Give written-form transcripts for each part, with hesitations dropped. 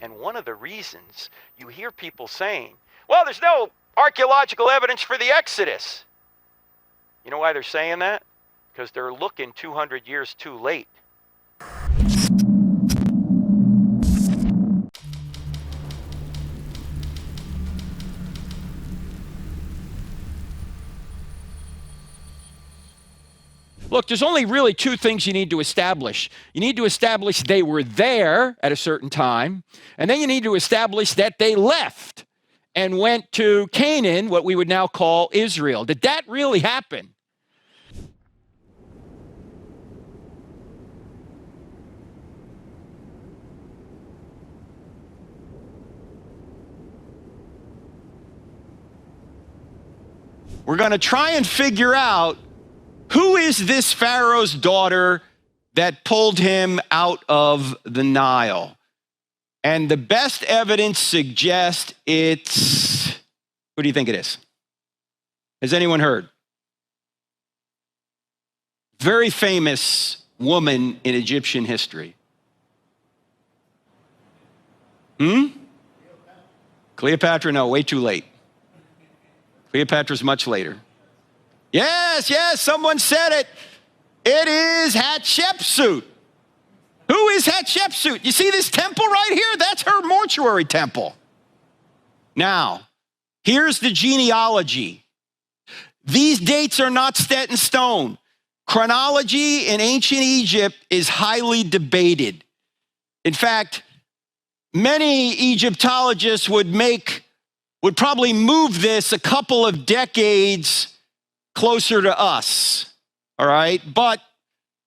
And one of the reasons you hear people saying, well, there's no archaeological evidence for the Exodus. You know why they're saying that? Because they're looking 200 years too late. Look, there's only really two things you need to establish. You need to establish they were there at a certain time, and then you need to establish that they left and went to Canaan, what we would now call Israel. Did that really happen? We're going to try and figure out who is this Pharaoh's daughter that pulled him out of the Nile. And the best evidence suggests it's, who do you think it is? Has anyone heard? Very famous woman in Egyptian history. Cleopatra? No, way too late. Cleopatra's much later. Yes, someone said it. It is Hatshepsut. Who is Hatshepsut? You see this temple right here? That's her mortuary temple. Now, here's the genealogy. These dates are not set in stone. Chronology in ancient Egypt is highly debated. In fact, many Egyptologists would probably move this a couple of decades closer to us, all right? But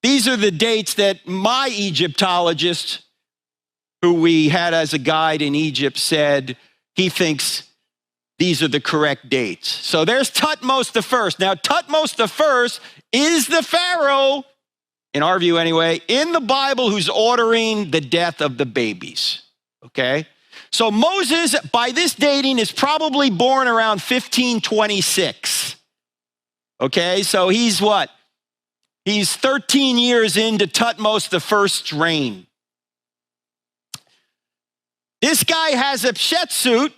these are the dates that my Egyptologist, who we had as a guide in Egypt, said he thinks these are the correct dates. So there's Thutmose I. Now, Thutmose I is the Pharaoh, in our view anyway, in the Bible who's ordering the death of the babies, okay? So Moses, by this dating, is probably born around 1526. Okay, so he's what? He's 13 years into Thutmose I's reign. This guy has Hatshepsut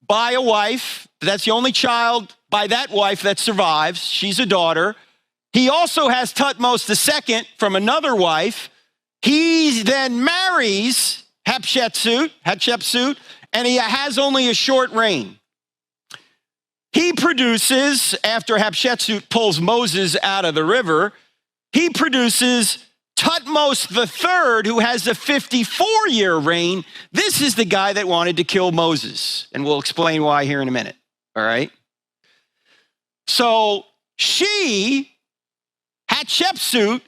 by a wife. That's the only child by that wife that survives. She's a daughter. He also has Thutmose II from another wife. He then marries Hatshepsut, and he has only a short reign. He produces, after Hatshepsut pulls Moses out of the river, he produces Thutmose III, who has a 54-year reign. This is the guy that wanted to kill Moses, and we'll explain why here in a minute, all right? So Hatshepsut,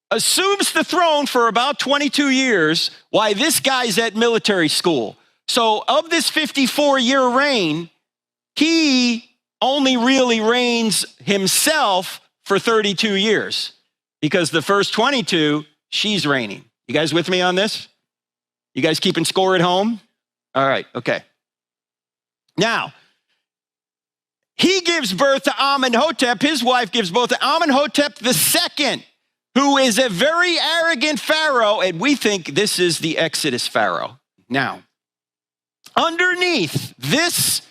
assumes the throne for about 22 years while this guy's at military school. So of this 54-year reign, he only really reigns himself for 32 years because the first 22, she's reigning. You guys with me on this? You guys keeping score at home? All right, okay. Now, he gives birth to Amenhotep. His wife gives birth to Amenhotep II, who is a very arrogant pharaoh, and we think this is the Exodus pharaoh. Now, underneath this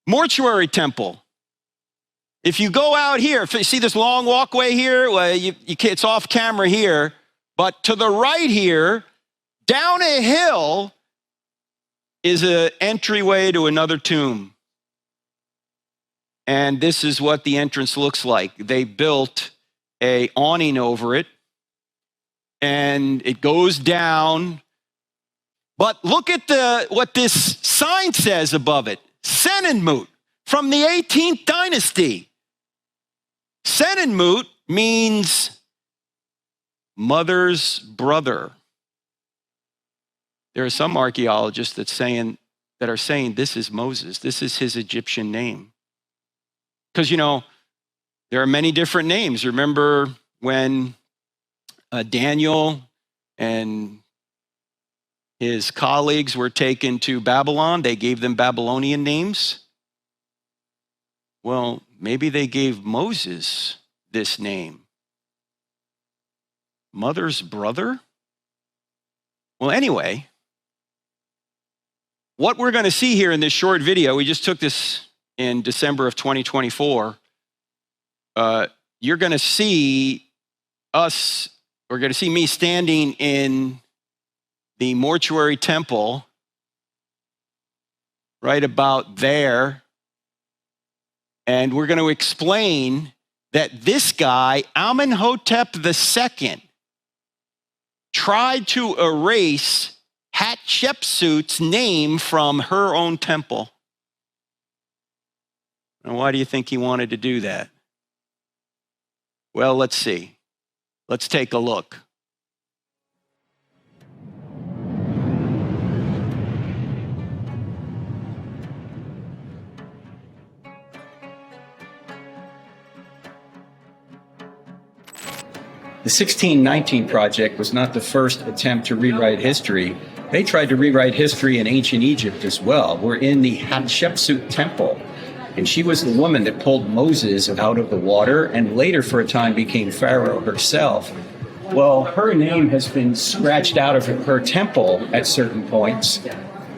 mortuary temple, if you go out here, if you see this long walkway here, well, it's off camera here, but to the right here, down a hill is an entryway to another tomb. And this is what the entrance looks like. They built an awning over it, and it goes down. But look at what this sign says above it. Senenmut, from the 18th dynasty. Senenmut means mother's brother. There are some archaeologists that are saying this is Moses. This is his Egyptian name. Because, there are many different names. Remember when Daniel and his colleagues were taken to Babylon? They gave them Babylonian names. Well, maybe they gave Moses this name. Mother's brother? Well, anyway, what we're going to see here in this short video, we just took this in December of 2024. You're going to see we're going to see me standing in the mortuary temple right about there. And we're going to explain that this guy, Amenhotep II, tried to erase Hatshepsut's name from her own temple. And why do you think he wanted to do that? Well, let's see. Let's take a look. The 1619 Project was not the first attempt to rewrite history. They tried to rewrite history in ancient Egypt as well. We're in the Hatshepsut Temple, and she was the woman that pulled Moses out of the water and later for a time became Pharaoh herself. Well, her name has been scratched out of her temple at certain points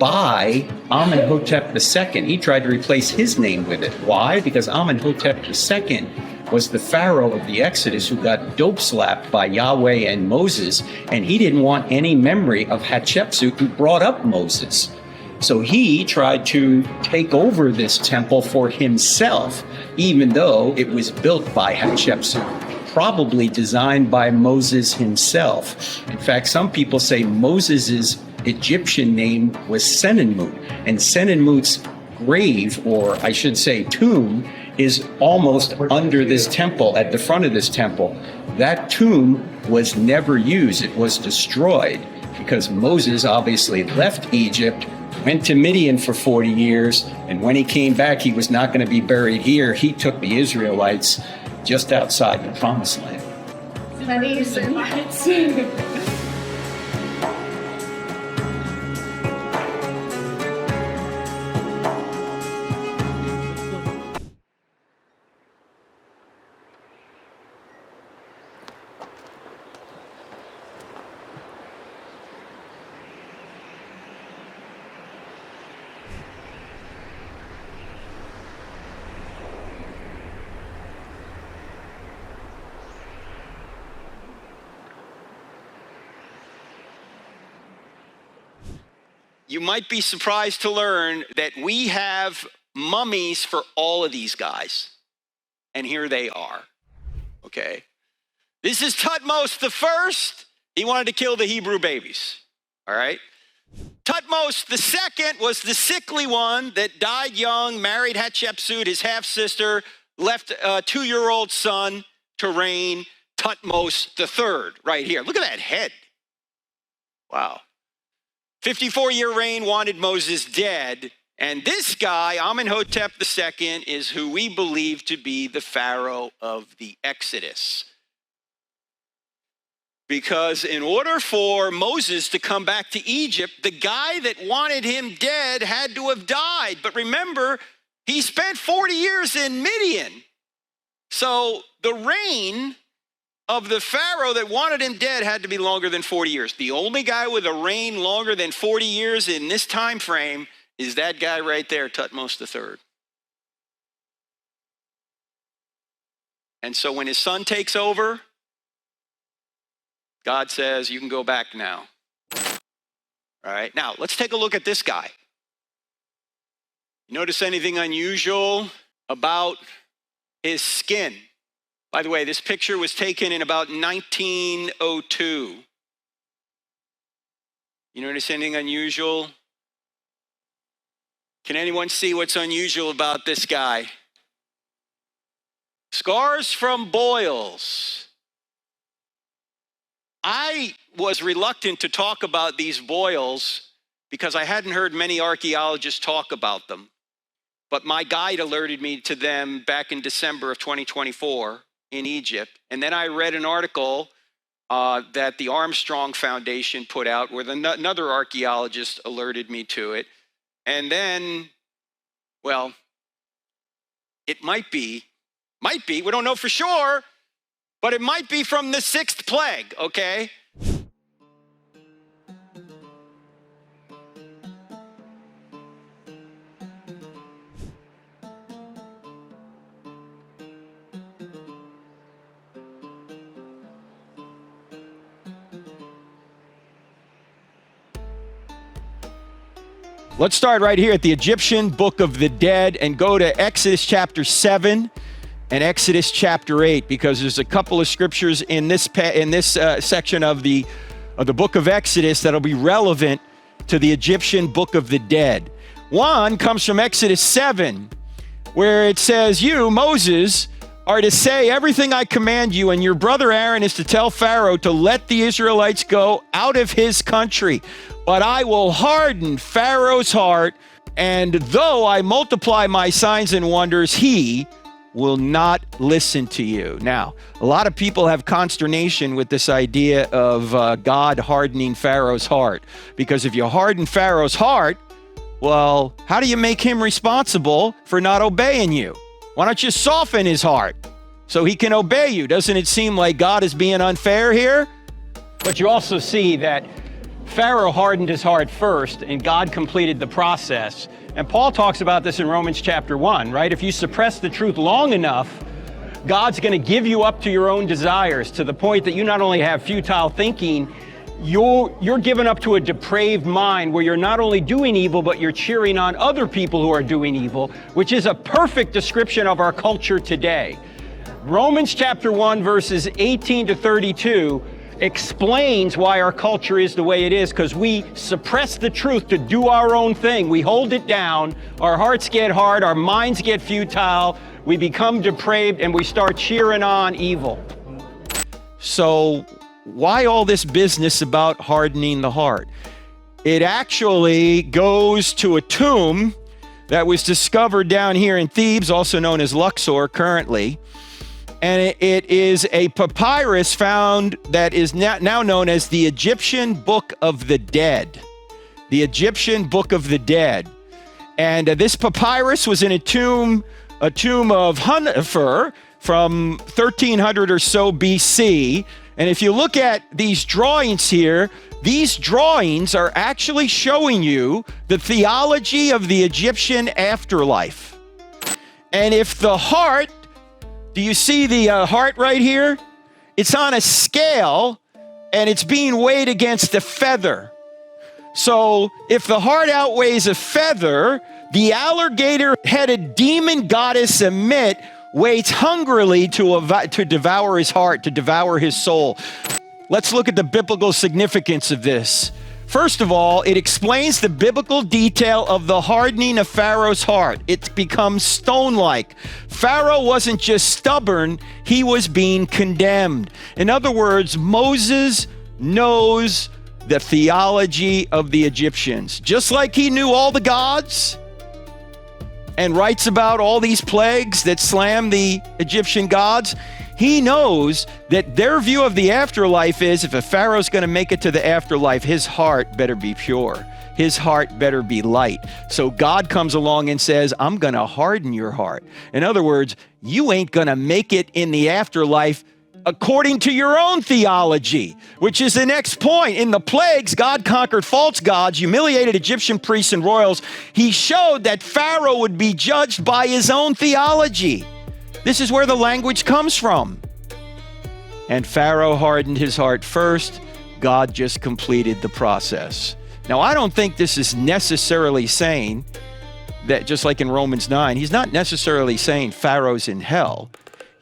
by Amenhotep II. He tried to replace his name with it. Why? Because Amenhotep II was the Pharaoh of the Exodus who got dope-slapped by Yahweh and Moses, and he didn't want any memory of Hatshepsut, who brought up Moses. So he tried to take over this temple for himself, even though it was built by Hatshepsut, probably designed by Moses himself. In fact, some people say Moses's Egyptian name was Senenmut, and Senenmut's grave, or I should say tomb, is almost under this temple, at the front of this temple. That tomb was never used. It was destroyed because Moses obviously left Egypt, went to Midian for 40 years, and when he came back, he was not going to be buried here. He took the Israelites just outside the Promised Land. You might be surprised to learn that we have mummies for all of these guys. And here they are, okay? This is Thutmose I. He wanted to kill the Hebrew babies, all right? Thutmose II was the sickly one that died young, married Hatshepsut, his half-sister, left a 2-year-old son to reign, Thutmose III, right here. Look at that head. Wow. 54-year reign, wanted Moses dead. And this guy, Amenhotep II, is who we believe to be the Pharaoh of the Exodus. Because in order for Moses to come back to Egypt, the guy that wanted him dead had to have died. But remember, he spent 40 years in Midian. So the reign of the Pharaoh that wanted him dead had to be longer than 40 years. The only guy with a reign longer than 40 years in this time frame is that guy right there, Thutmose III. And so when his son takes over, God says, you can go back now. All right, now let's take a look at this guy. You notice anything unusual about his skin? By the way, this picture was taken in about 1902. You notice anything unusual? Can anyone see what's unusual about this guy? Scars from boils. I was reluctant to talk about these boils because I hadn't heard many archaeologists talk about them. But my guide alerted me to them back in December of 2024 in Egypt. And then I read an article that the Armstrong Foundation put out where another archaeologist alerted me to it. And then, well, it might be, we don't know for sure, but it might be from the 6th plague, okay? Let's start right here at the Egyptian Book of the Dead and go to Exodus chapter 7 and Exodus chapter 8, because there's a couple of scriptures in this section of the book of Exodus that'll be relevant to the Egyptian Book of the Dead. One comes from Exodus 7, where it says, "You, Moses, are to say everything I command you, and your brother Aaron is to tell Pharaoh to let the Israelites go out of his country. But I will harden Pharaoh's heart, and though I multiply my signs and wonders, he will not listen to you." Now, a lot of people have consternation with this idea of God hardening Pharaoh's heart, because if you harden Pharaoh's heart, well, how do you make him responsible for not obeying you? Why don't you soften his heart so he can obey you? Doesn't it seem like God is being unfair here? But you also see that Pharaoh hardened his heart first, and God completed the process. And Paul talks about this in Romans chapter 1, right? If you suppress the truth long enough, God's going to give you up to your own desires, to the point that you not only have futile thinking, you're given up to a depraved mind where you're not only doing evil, but you're cheering on other people who are doing evil, which is a perfect description of our culture today. Romans chapter 1, verses 18 to 32 explains why our culture is the way it is, because we suppress the truth to do our own thing. We hold it down. Our hearts get hard. Our minds get futile. We become depraved, and we start cheering on evil. So why all this business about hardening the heart? It actually goes to a tomb that was discovered down here in Thebes, also known as Luxor currently. And it is a papyrus found that is now known as the Egyptian Book of the Dead. The Egyptian Book of the Dead. And this papyrus was in a tomb of Hunnefer from 1300 or so BC. And if you look at these drawings here, these drawings are actually showing you the theology of the Egyptian afterlife. And if the heart, do you see the heart right here? It's on a scale, and it's being weighed against a feather. So if the heart outweighs a feather, the alligator-headed demon goddess Ammit waits hungrily to devour his heart, to devour his soul. Let's look at the biblical significance of this. First of all, it explains the biblical detail of the hardening of Pharaoh's heart. It becomes stone-like. Pharaoh wasn't just stubborn, he was being condemned. In other words, Moses knows the theology of the Egyptians. Just like he knew all the gods and writes about all these plagues that slam the Egyptian gods, he knows that their view of the afterlife is, if a Pharaoh's going to make it to the afterlife, his heart better be pure. His heart better be light. So God comes along and says, I'm going to harden your heart. In other words, you ain't going to make it in the afterlife according to your own theology, which is the next point. In the plagues, God conquered false gods, humiliated Egyptian priests and royals. He showed that Pharaoh would be judged by his own theology. This is where the language comes from. And Pharaoh hardened his heart first. God just completed the process. Now, I don't think this is necessarily saying that, just like in Romans 9, he's not necessarily saying Pharaoh's in hell.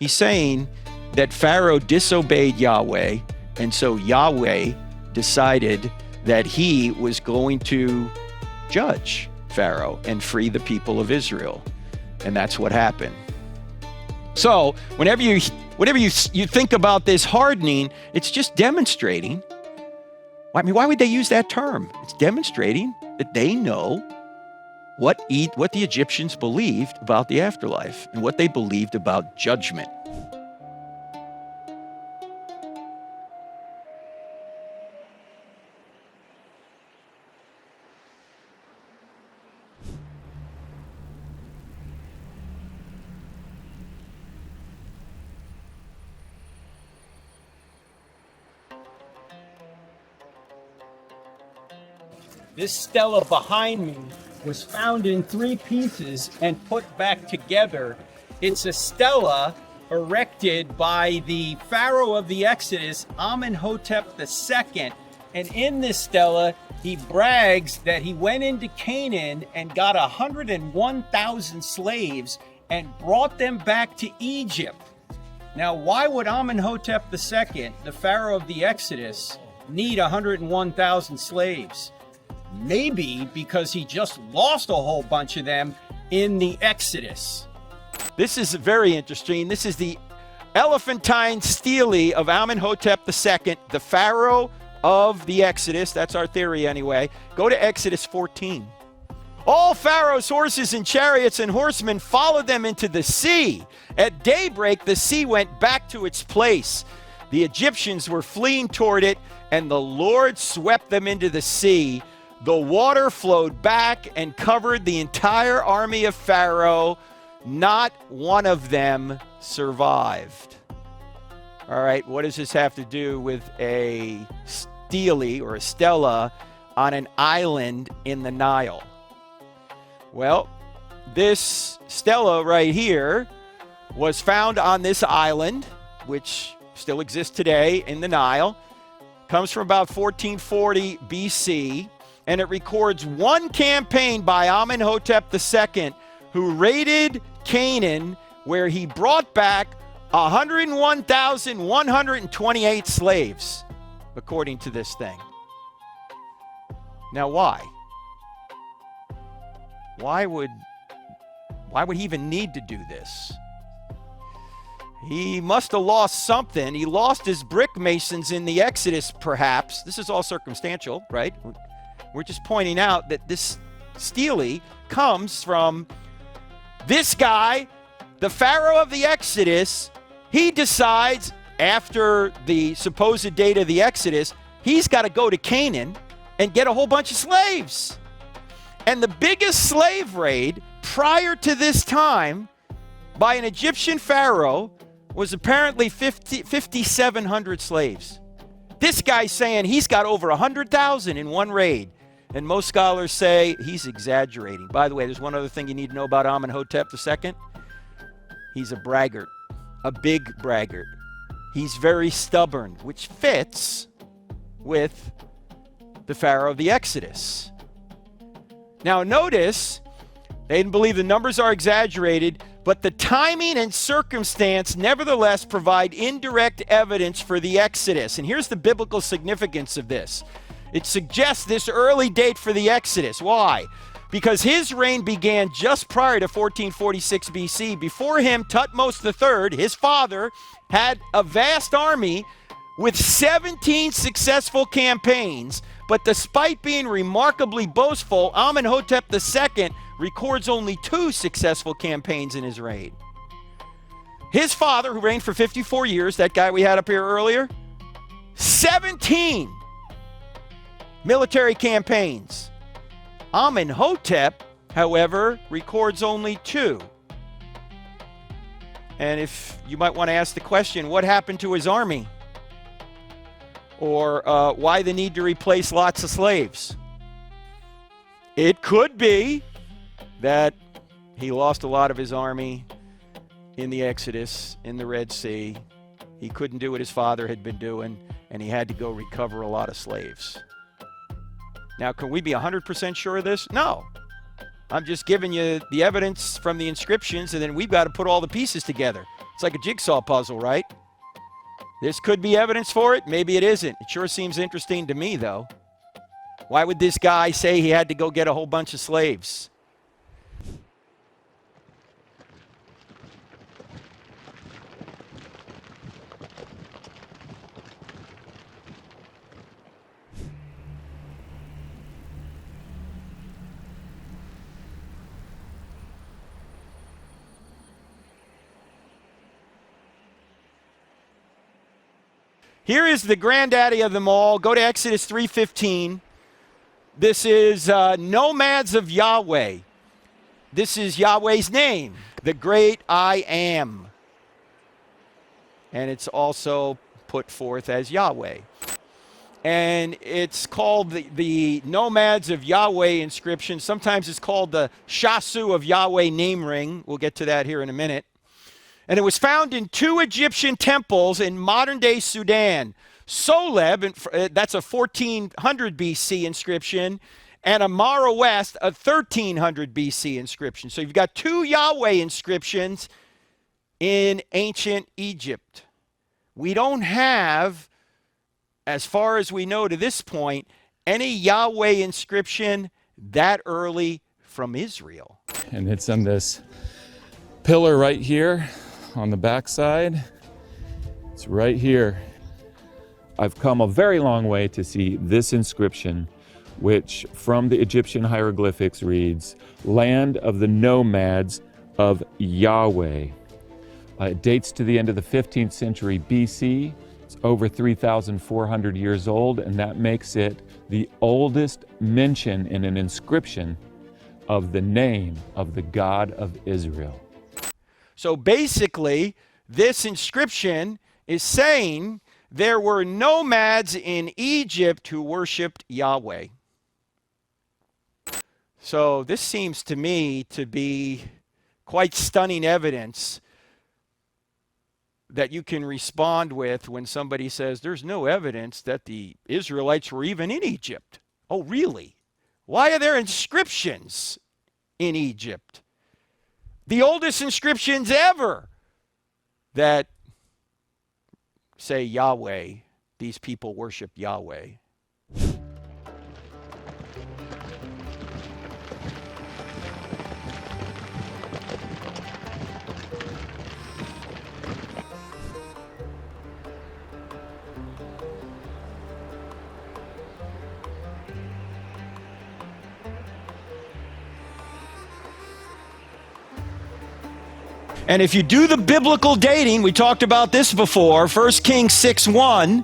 He's saying that Pharaoh disobeyed Yahweh, and so Yahweh decided that he was going to judge Pharaoh and free the people of Israel. And that's what happened. So whenever you think about this hardening, it's just demonstrating. I mean, why would they use that term? It's demonstrating that they know what the Egyptians believed about the afterlife and what they believed about judgment. This stela behind me was found in 3 pieces and put back together. It's a stela erected by the Pharaoh of the Exodus, Amenhotep II. And in this stela, he brags that he went into Canaan and got 101,000 slaves and brought them back to Egypt. Now, why would Amenhotep II, the Pharaoh of the Exodus, need 101,000 slaves? Maybe because he just lost a whole bunch of them in the Exodus. This is very interesting. This is the elephantine stele of Amenhotep II, the Pharaoh of the Exodus. That's our theory anyway. Go to Exodus 14. All Pharaoh's horses and chariots and horsemen followed them into the sea. At daybreak, the sea went back to its place. The Egyptians were fleeing toward it, and the Lord swept them into the sea. The water flowed back and covered the entire army of Pharaoh. Not one of them survived. All right, what does this have to do with a stele or a stela on an island in the Nile? Well, this stela right here was found on this island, which still exists today in the Nile. Comes from about 1440 BC, and it records one campaign by Amenhotep II, who raided Canaan, where he brought back 101,128 slaves, according to this thing. Now, why? Why would he even need to do this? He must have lost something. He lost his brick masons in the Exodus, perhaps. This is all circumstantial, right? We're just pointing out that this stele comes from this guy, the Pharaoh of the Exodus. He decides, after the supposed date of the Exodus, he's got to go to Canaan and get a whole bunch of slaves. And the biggest slave raid prior to this time by an Egyptian pharaoh was apparently 5,700 slaves. This guy's saying he's got over 100,000 in one raid. And most scholars say he's exaggerating. By the way, there's one other thing you need to know about Amenhotep II. He's a braggart, a big braggart. He's very stubborn, which fits with the Pharaoh of the Exodus. Now notice, they didn't believe the numbers are exaggerated, but the timing and circumstance nevertheless provide indirect evidence for the Exodus. And here's the biblical significance of this. It suggests this early date for the Exodus. Why? Because his reign began just prior to 1446 BC. Before him, Thutmose III, his father, had a vast army with 17 successful campaigns. But despite being remarkably boastful, Amenhotep II records only 2 successful campaigns in his reign. His father, who reigned for 54 years, that guy we had up here earlier, 17 military campaigns. Amenhotep, however, records only 2. And if you might want to ask the question, what happened to his army? Or why the need to replace lots of slaves? It could be that he lost a lot of his army in the Exodus, in the Red Sea. He couldn't do what his father had been doing, and he had to go recover a lot of slaves. Now, can we be 100% sure of this? No. I'm just giving you the evidence from the inscriptions, and then we've got to put all the pieces together. It's like a jigsaw puzzle, right? This could be evidence for it. Maybe it isn't. It sure seems interesting to me, though. Why would this guy say he had to go get a whole bunch of slaves? Here is the granddaddy of them all. Go to Exodus 3:15. This is Nomads of Yahweh. This is Yahweh's name, the great I am. And it's also put forth as Yahweh. And it's called the Nomads of Yahweh inscription. Sometimes it's called the Shasu of Yahweh name ring. We'll get to that here in a minute. And it was found in 2 Egyptian temples in modern-day Sudan. Soleb, that's a 1400 BC inscription, and Amara West, a 1300 BC inscription. So you've got two Yahweh inscriptions in ancient Egypt. We don't have, as far as we know to this point, any Yahweh inscription that early from Israel. And it's on this pillar right here on the backside. It's right here. I've come a very long way to see this inscription, which from the Egyptian hieroglyphics reads, "Land of the Nomads of Yahweh." It dates to the end of the 15th century BC. It's over 3,400 years old, and that makes it the oldest mention in an inscription of the name of the God of Israel. So basically, this inscription is saying there were nomads in Egypt who worshiped Yahweh. So this seems to me to be quite stunning evidence that you can respond with when somebody says there's no evidence that the Israelites were even in Egypt. Oh, really? Why are there inscriptions in Egypt? The oldest inscriptions ever that say Yahweh, these people worship Yahweh. And if you do the biblical dating, we talked about this before, 1 Kings 6:1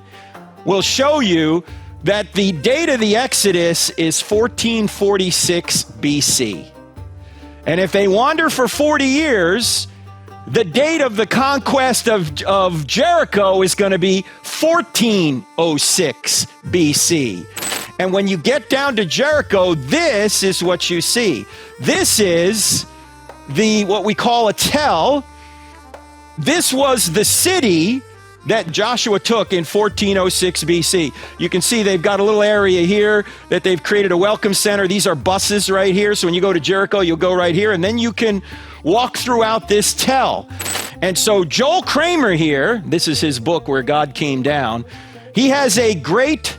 will show you that the date of the Exodus is 1446 BC. And if they wander for 40 years, the date of the conquest of Jericho is going to be 1406 BC. And when you get down to Jericho, this is what you see. This is what we call a tell. This was the city that Joshua took in 1406 BC. You can see they've got a little area here that they've created a welcome center. These are buses right here. So when you go to Jericho, you'll go right here, and then you can walk throughout this tell. And so Joel Kramer here, this is his book, Where God Came Down. He has a great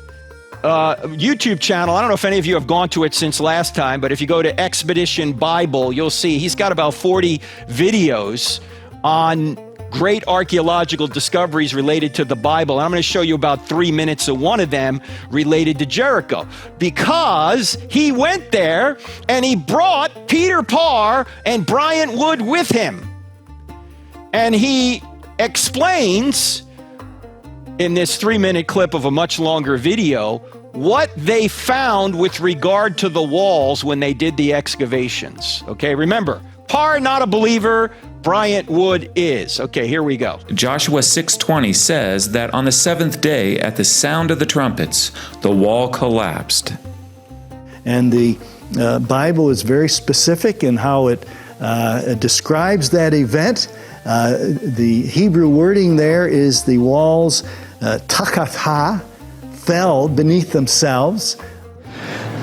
YouTube channel. I don't know if any of you have gone to it since last time, but if you go to Expedition Bible, you'll see he's got about 40 videos on great archaeological discoveries related to the Bible. And I'm going to show you about 3 minutes of one of them related to Jericho, because he went there and he brought Peter Parr and Bryant Wood with him. And he explains in this 3-minute clip of a much longer video what they found with regard to the walls when they did the excavations. Okay, remember, Parr not a believer, Bryant Wood is. Okay, here we go. Joshua 6:20 says that on the seventh day, at the sound of the trumpets, the wall collapsed. And the Bible is very specific in how it describes that event. The Hebrew wording there is the walls 𝗥𝗘𝗖𝗢𝗠𝗘𝗗 fell beneath themselves.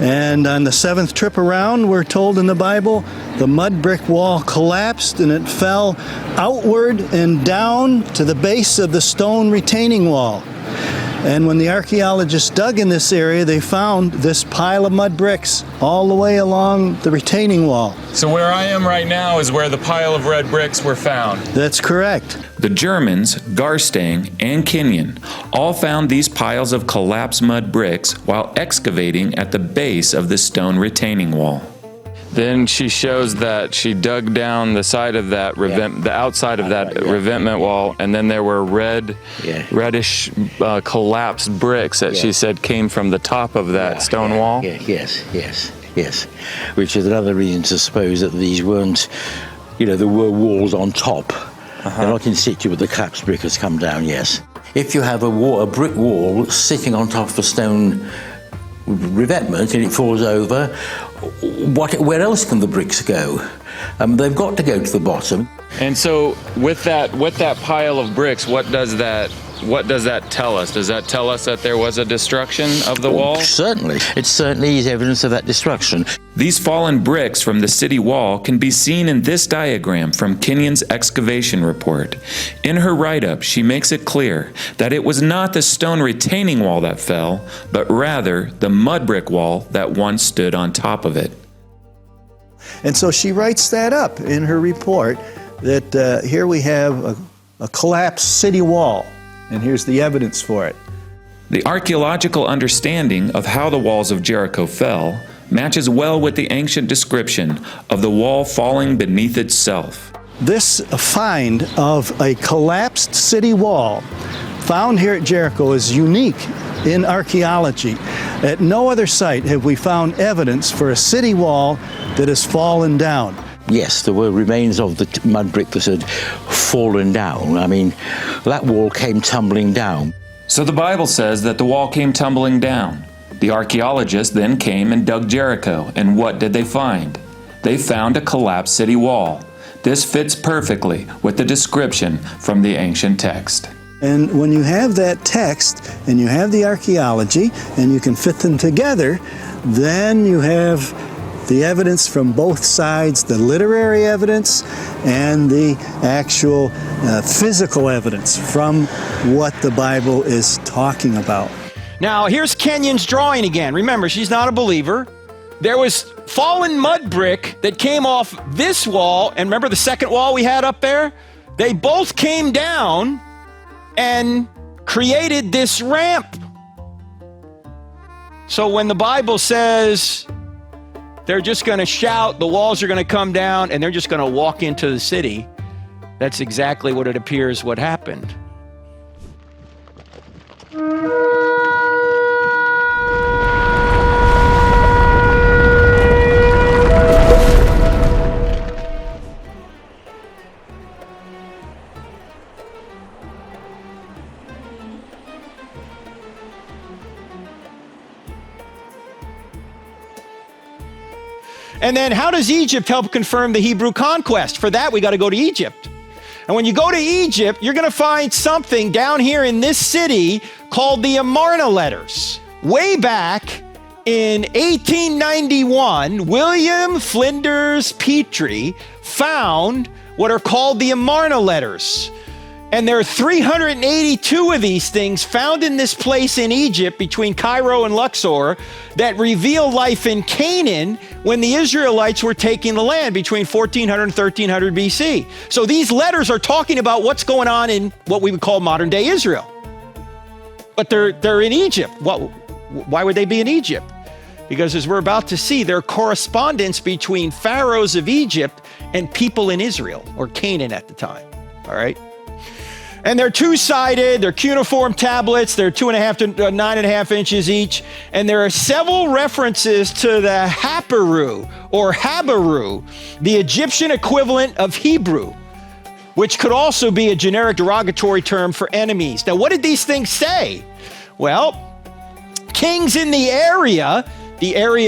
And on the seventh trip around, we're told in the Bible, the mud brick wall collapsed and it fell outward and down to the base of the stone retaining wall. And when the archaeologists dug in this area, they found this pile of mud bricks all the way along the retaining wall. So where I am right now is where the pile of red bricks were found. That's correct. The Germans, 𝗥𝗘𝗖𝗢𝗙𝗏 and Kenyon, all found these piles of collapsed mud bricks while excavating at the base of the stone retaining wall. Then she shows that she dug down the side of that the outside of that revetment wall, and then there were reddish collapsed bricks that she said came from the top of that stone wall. Yes. Which is another reason to suppose that these weren't, there were walls on top. They're not in situ, but the collapsed brick has come down, yes. If you have a brick wall sitting on top of a stone revetment and it falls over, where else can the bricks go? They've got to go to the bottom. And so with that pile of bricks, what does that what does that tell us? Does that tell us that there was a destruction of the wall? Certainly. It certainly is evidence of that destruction. These fallen bricks from the city wall can be seen in this diagram from Kenyon's excavation report. In her write-up, she makes it clear that it was not the stone retaining wall that fell, but rather the mud brick wall that once stood on top of it. And so she writes that up in her report, that here we have a collapsed city wall, and here's the evidence for it. The archaeological understanding of how the walls of Jericho fell matches well with the ancient description of the wall falling beneath itself. This find of a collapsed city wall found here at Jericho is unique in archaeology. At no other site have we found evidence for a city wall that has fallen down. Yes, there were remains of the mud brick that had fallen down. I mean, that wall came tumbling down. So the Bible says that the wall came tumbling down. The archaeologists then came and dug Jericho, and what did they find? They found a collapsed city wall. This fits perfectly with the description from the ancient text. And when you have that text, and you have the archaeology, and you can fit them together, then you have the evidence from both sides, the literary evidence and the actual physical evidence from what the Bible is talking about. Now, here's Kenyon's drawing again. Remember, she's not a believer. There was fallen mud brick that came off this wall, and remember the second wall we had up there? They both came down and created this ramp. So when the Bible says they're just going to shout, the walls are going to come down, and they're just going to walk into the city, that's exactly what it appears what happened. And then how does Egypt help confirm the Hebrew conquest? For that, we got to go to Egypt. And when you go to Egypt, you're going to find something down here in this city called the Amarna letters. Way back in 1891, William Flinders Petrie found what are called the Amarna letters. And there are 382 of these things found in this place in Egypt between Cairo and Luxor that reveal life in Canaan when the Israelites were taking the land between 1400 and 1300 BC. So these letters are talking about what's going on in what we would call modern day Israel. But they're in Egypt. Why would they be in Egypt? Because as we're about to see, there are correspondence between pharaohs of Egypt and people in Israel, or Canaan at the time, all right? And they're two-sided, they're cuneiform tablets, they're 2.5 to 9.5 inches each, and there are several references to the Haparu, or Habaru, the Egyptian equivalent of Hebrew, which could also be a generic derogatory term for enemies. Now, what did these things say? Well, kings in the area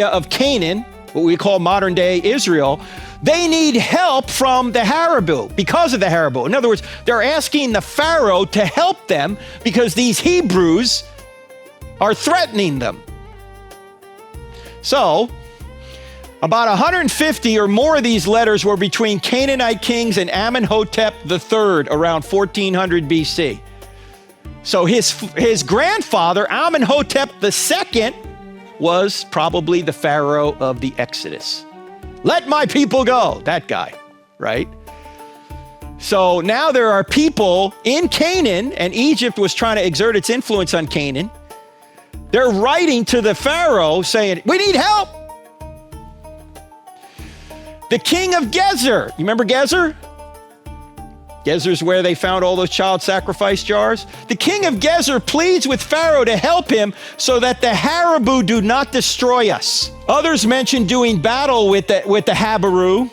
of Canaan, what we call modern-day Israel, they need help from the Harabu, because of the Harabu. In other words, they're asking the Pharaoh to help them because these Hebrews are threatening them. So, about 150 or more of these letters were between Canaanite kings and Amenhotep III around 1400 BC. So his grandfather, Amenhotep II, was probably the Pharaoh of the Exodus. Let my people go, that guy, right? So now there are people in Canaan, and Egypt was trying to exert its influence on Canaan. They're writing to the Pharaoh saying, we need help. The king of Gezer, you remember Gezer? Gezer's where they found all those child sacrifice jars. The king of Gezer pleads with Pharaoh to help him so that the Harabu do not destroy us. Others mention doing battle with the Habaru.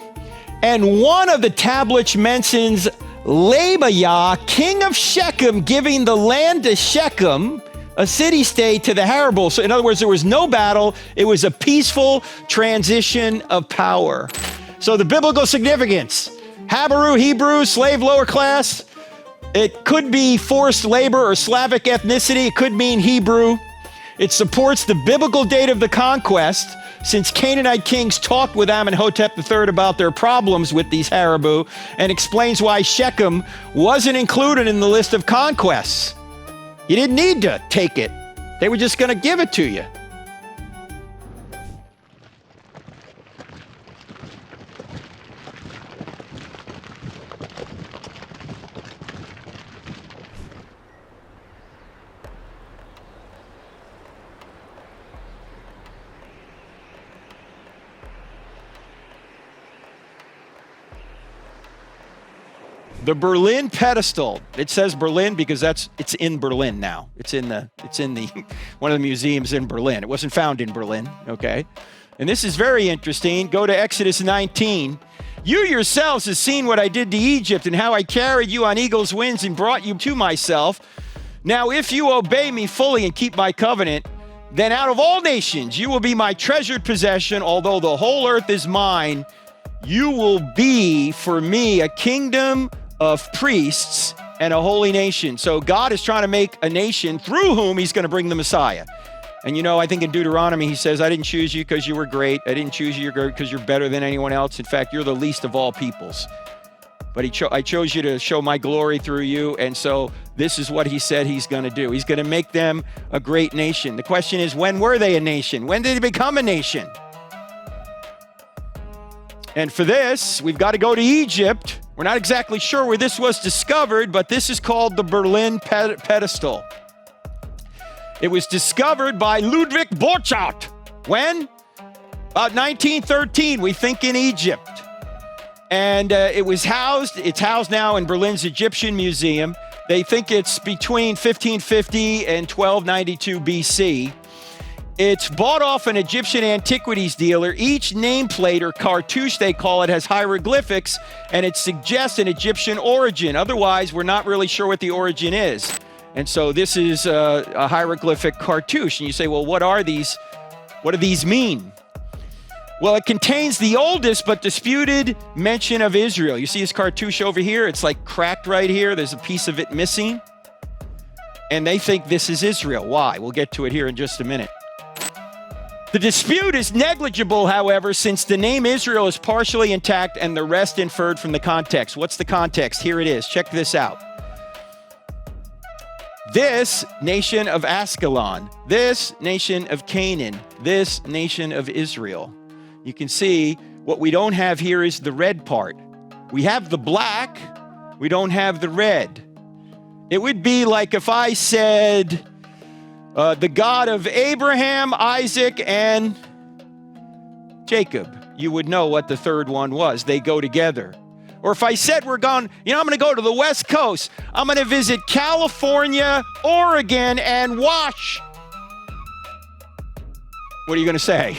And one of the tablets mentions Lebayah, king of Shechem, giving the land to Shechem, a city-state, to the Harabu. So in other words, there was no battle. It was a peaceful transition of power. So the biblical significance: Habaru, Hebrew, slave, lower class. It could be forced labor or Slavic ethnicity. It could mean Hebrew. It supports the biblical date of the conquest, since Canaanite kings talked with Amenhotep III about their problems with these Haribu, and explains why Shechem wasn't included in the list of conquests. You didn't need to take it. They were just going to give it to you. The Berlin pedestal. It says Berlin because it's in Berlin now. It's in the one of the museums in Berlin. It wasn't found in Berlin, okay? And this is very interesting. Go to Exodus 19. You yourselves have seen what I did to Egypt and how I carried you on eagle's wings and brought you to myself. Now, if you obey me fully and keep my covenant, then out of all nations you will be my treasured possession. Although the whole earth is mine, you will be for me a kingdom of priests and a holy nation. So God is trying to make a nation through whom he's going to bring the Messiah. And you know, I think in Deuteronomy he says, I didn't choose you because you were great. I didn't choose you because you're better than anyone else. In fact, you're the least of all peoples. But I chose you to show my glory through you. And so this is what he said he's going to do. He's going to make them a great nation. The question is, when were they a nation? When did they become a nation? And for this, we've got to go to Egypt. We're not exactly sure where this was discovered, but this is called the Berlin pedestal. It was discovered by Ludwig Borchardt. When? About 1913, we think, in Egypt. And it's housed now in Berlin's Egyptian Museum. They think it's between 1550 and 1292 BC. It's bought off an Egyptian antiquities dealer. Each nameplate, or cartouche they call it, has hieroglyphics, and it suggests an Egyptian origin. Otherwise, we're not really sure what the origin is. And so this is a hieroglyphic cartouche. And you say, well, what are these? What do these mean? Well, it contains the oldest but disputed mention of Israel. You see this cartouche over here? It's like cracked right here. There's a piece of it missing. And they think this is Israel. Why? We'll get to it here in just a minute. The dispute is negligible, however, since the name Israel is partially intact and the rest inferred from the context. What's the context? Here it is. Check this out. This nation of Ascalon, this nation of Canaan, this nation of Israel. You can see what we don't have here is the red part. We have the black, we don't have the red. It would be like if I said, the God of Abraham, Isaac, and Jacob. You would know what the third one was. They go together. Or if I said I'm going to go to the West Coast. I'm going to visit California, Oregon, and What are you going to say?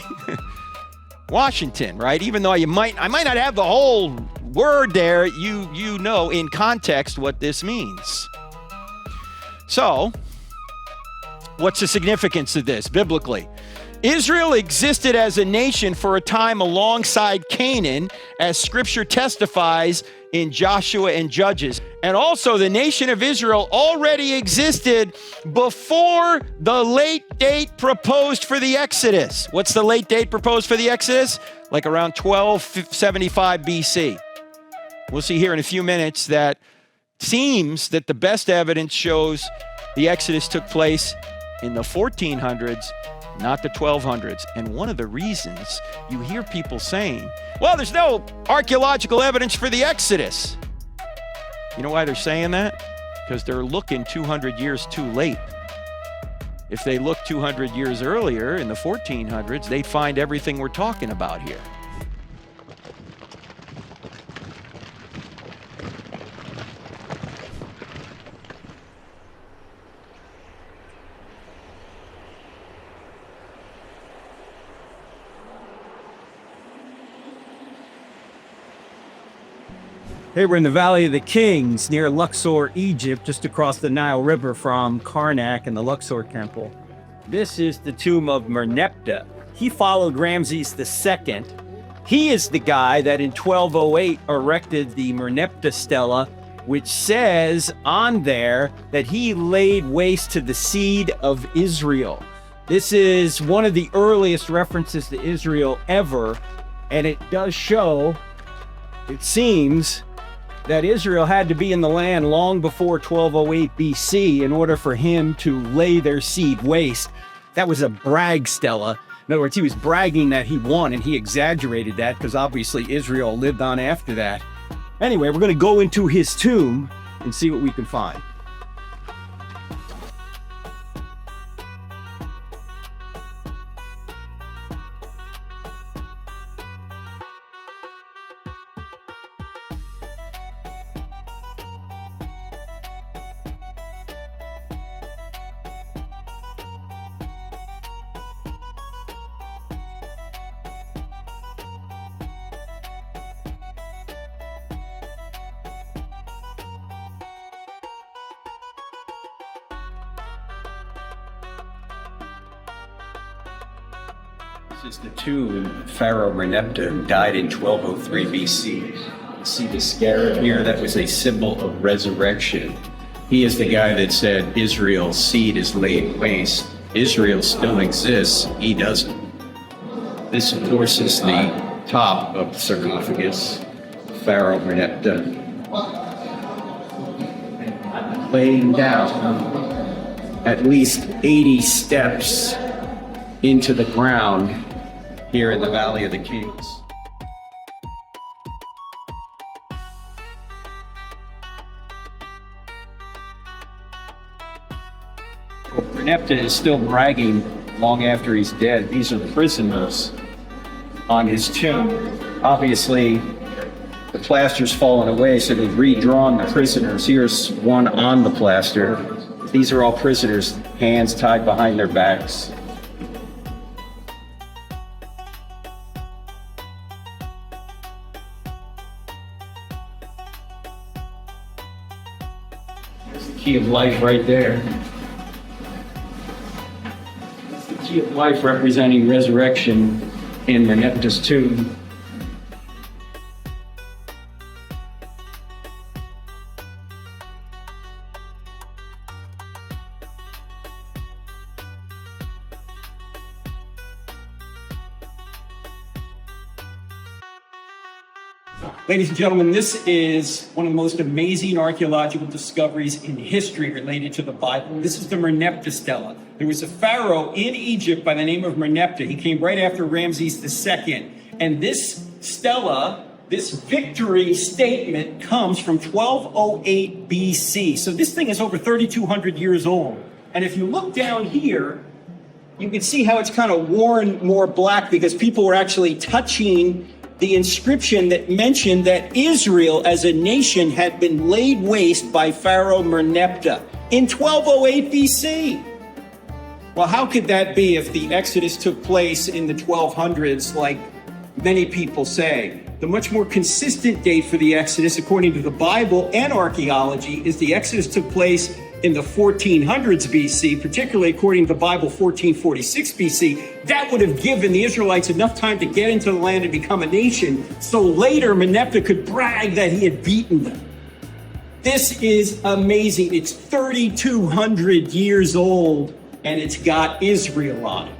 Washington, right? Even though I might not have the whole word there, you know in context what this means. So, what's the significance of this biblically? Israel existed as a nation for a time alongside Canaan, as scripture testifies in Joshua and Judges. And also the nation of Israel already existed before the late date proposed for the Exodus. What's the late date proposed for the Exodus? Like around 1275 BC. We'll see here in a few minutes that seems that the best evidence shows the Exodus took place in the 1400s, not the 1200s. And one of the reasons you hear people saying, well, there's no archaeological evidence for the Exodus. You know why they're saying that? Because they're looking 200 years too late. If they look 200 years earlier in the 1400s, they'd find everything we're talking about here. Hey, we're in the Valley of the Kings near Luxor, Egypt, just across the Nile River from Karnak and the Luxor Temple. This is the tomb of Merneptah. He followed Ramses II. He is the guy that in 1208 erected the Merneptah Stele which says on there that he laid waste to the seed of Israel. This is one of the earliest references to Israel ever, and it does show, it seems, that Israel had to be in the land long before 1208 BC in order for him to lay their seed waste. That was a brag, Stele. In other words, he was bragging that he won, and he exaggerated that because obviously Israel lived on after that. Anyway, we're going to go into his tomb and see what we can find. This is the tomb of Pharaoh Merneptah, who died in 1203 BC. You see the scarab here? That was a symbol of resurrection. He is the guy that said Israel's seed is laid waste. Israel still exists. He doesn't. This, of course, is the top of the sarcophagus, Pharaoh Merneptah, laying down at least 80 steps into the ground here in the Valley of the Kings. Merneptah is still bragging long after he's dead. These are the prisoners on his tomb. Obviously, the plaster's fallen away, so they've redrawn the prisoners. Here's one on the plaster. These are all prisoners, hands tied behind their backs. There's the key of life right there. That's the key of life representing resurrection in Merneptah's tomb. Ladies and gentlemen, this is one of the most amazing archaeological discoveries in history related to the Bible. This is the Merneptah stela. There was a pharaoh in Egypt by the name of Merneptah. He came right after Ramses II. And this stela, this victory statement, comes from 1208 BC. So this thing is over 3,200 years old. And if you look down here, you can see how it's kind of worn more black because people were actually touching the inscription that mentioned that Israel as a nation had been laid waste by Pharaoh Merneptah in 1208 BC. Well, how could that be if the Exodus took place in the 1200s, like many people say? The much more consistent date for the Exodus, according to the Bible and archaeology, is the Exodus took place in the 1400s BC, particularly according to the Bible, 1446 BC. That would have given the Israelites enough time to get into the land and become a nation, so later Merneptah could brag that he had beaten them. This is amazing. It's 3,200 years old, and it's got Israel on it.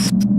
you